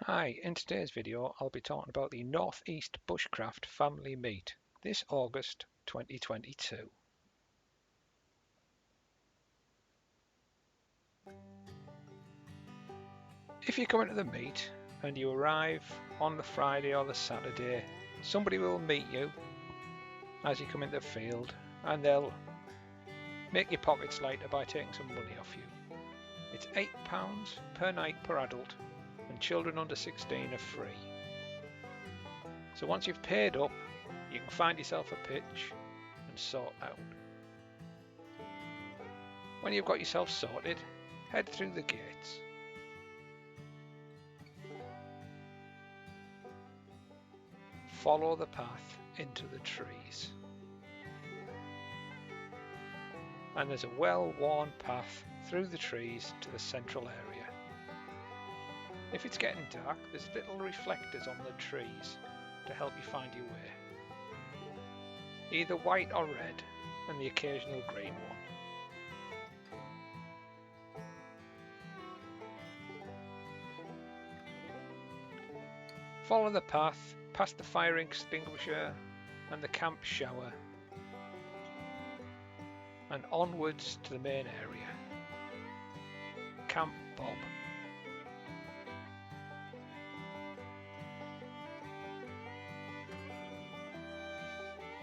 Hi, in today's video I'll be talking about the North East Bushcraft family meet this August 2022. If you come into the meet and you arrive on the Friday or the Saturday, somebody will meet you as you come into the field and they'll make your pockets lighter by taking some money off you. It's £8 per night per adult and children under 16 are free. So once you've paid up, you can find yourself a pitch and sort out. When you've got yourself sorted, head through the gates. Follow the path into the trees. And there's a well-worn path through the trees to the central area. If it's getting dark, there's little reflectors on the trees to help you find your way. Either white or red, and the occasional green one. Follow the path past the fire extinguisher and the camp shower and onwards to the main area, Camp Bob.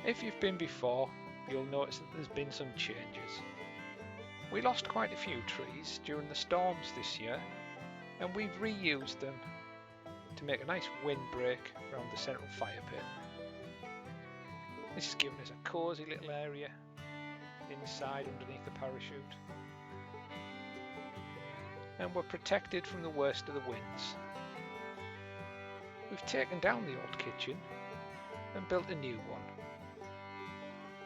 If you've been before, you'll notice that there's been some changes. We lost quite a few trees during the storms this year, and we've reused them to make a nice windbreak around the central fire pit. This has given us a cosy little area inside underneath the parachute, and we're protected from the worst of the winds. We've taken down the old kitchen and built a new one.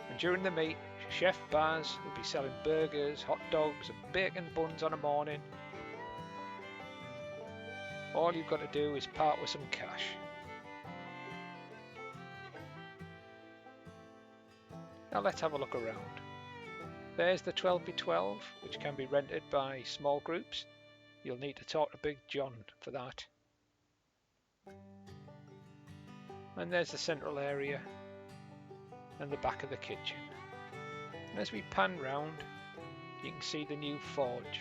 And during the meet, Chef Baz will be selling burgers, hot dogs and bacon buns on a morning. All you've got to do is part with some cash. Now let's have a look around. There's the 12x12, which can be rented by small groups. You'll need to talk to Big John for that. And there's the central area and the back of the kitchen. And as we pan round, you can see the new forge.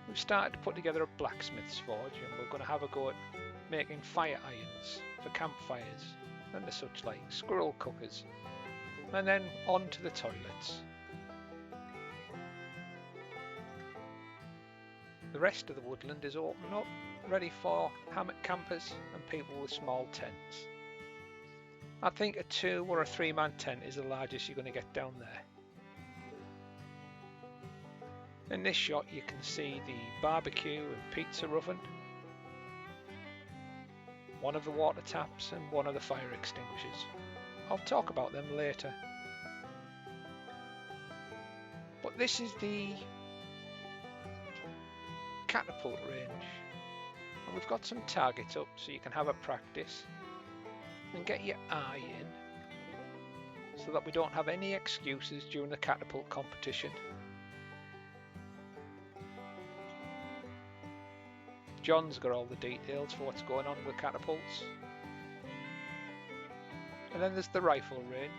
We've started to put together a blacksmith's forge, and we're going to have a go at making fire irons for campfires and the such like, squirrel cookers, and then on to the toilets. The rest of the woodland is open up, ready for hammock campers and people with small tents. I think a 2 or a 3 man tent is the largest you're going to get down there. In this shot you can see the barbecue and pizza oven, one of the water taps and one of the fire extinguishers. I'll talk about them later. But this is the Catapult range, and we've got some targets up so you can have a practice and get your eye in, so that we don't have any excuses during the catapult competition. John's got all the details for what's going on with catapults. And then there's the rifle range,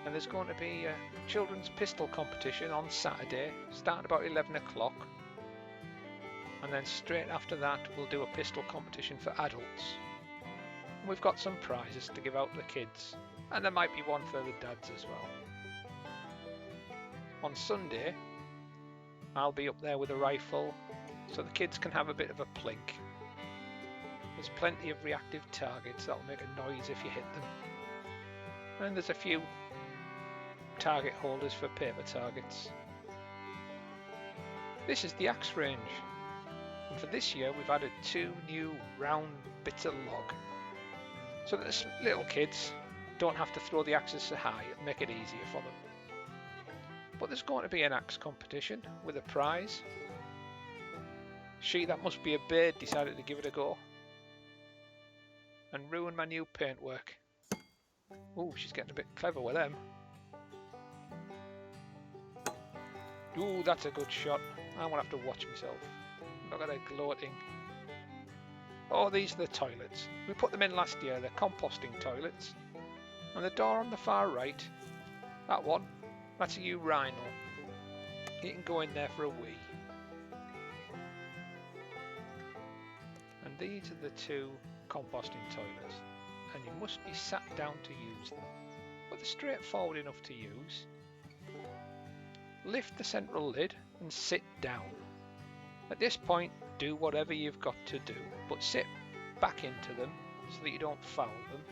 and there's going to be a children's pistol competition on Saturday starting about 11 o'clock, and then straight after that we'll do a pistol competition for adults. And we've got some prizes to give out to the kids, and there might be one for the dads as well. On Sunday I'll be up there with a rifle so the kids can have a bit of a plink. There's plenty of reactive targets that'll make a noise if you hit them, and there's a few target holders for paper targets. This is the axe range, and for this year we've added 2 new round bits of log, so that the little kids don't have to throw the axes so high. It'll make it easier for them. But there's going to be an axe competition with a prize. She that must be a bird decided to give it a go and ruin my new paintwork. Ooh, she's getting a bit clever with them. Ooh, that's a good shot. I'm gonna have to watch myself. Look at her gloating. Oh, these are the toilets. We put them in last year. They're composting toilets. And the door on the far right, that one, that's a urinal. You can go in there for a wee. And these are the two composting toilets. And you must be sat down to use them. But they're straightforward enough to use. Lift the central lid and sit down. At this point, do whatever you've got to do, but sit back into them so that you don't foul them.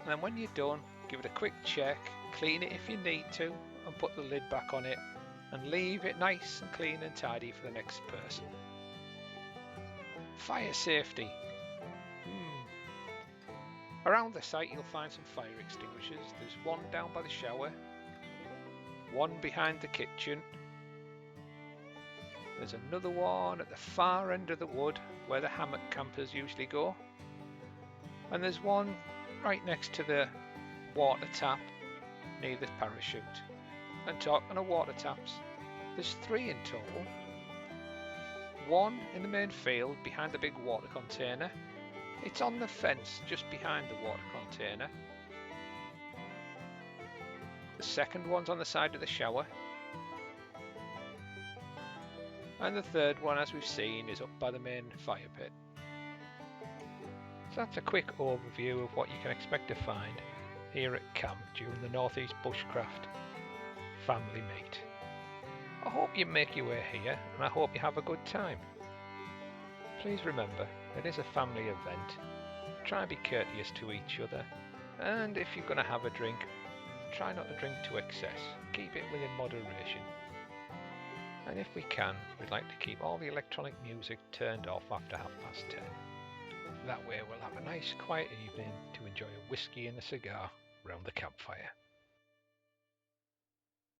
And then when you're done, give it a quick check, clean it if you need to, and put the lid back on it, and leave it nice and clean and tidy for the next person. Fire safety. Around the site you'll find some fire extinguishers. There's one down by the shower, one behind the kitchen. There's another one at the far end of the wood where the hammock campers usually go. And there's one right next to the water tap near the parachute. And talking of water taps, there's 3 in total. One in the main field behind the big water container. It's on the fence just behind the water container. The second one's on the side of the shower. And the third one, as we've seen, is up by the main fire pit. So that's a quick overview of what you can expect to find here at camp during the North East Bushcraft family meet. I hope you make your way here and I hope you have a good time. Please remember, it is a family event. Try and be courteous to each other, and if you're going to have a drink, try not to drink to excess. Keep it within moderation. And if we can, we'd like to keep all the electronic music turned off after 10:30. That way we'll have a nice quiet evening to enjoy a whiskey and a cigar round the campfire.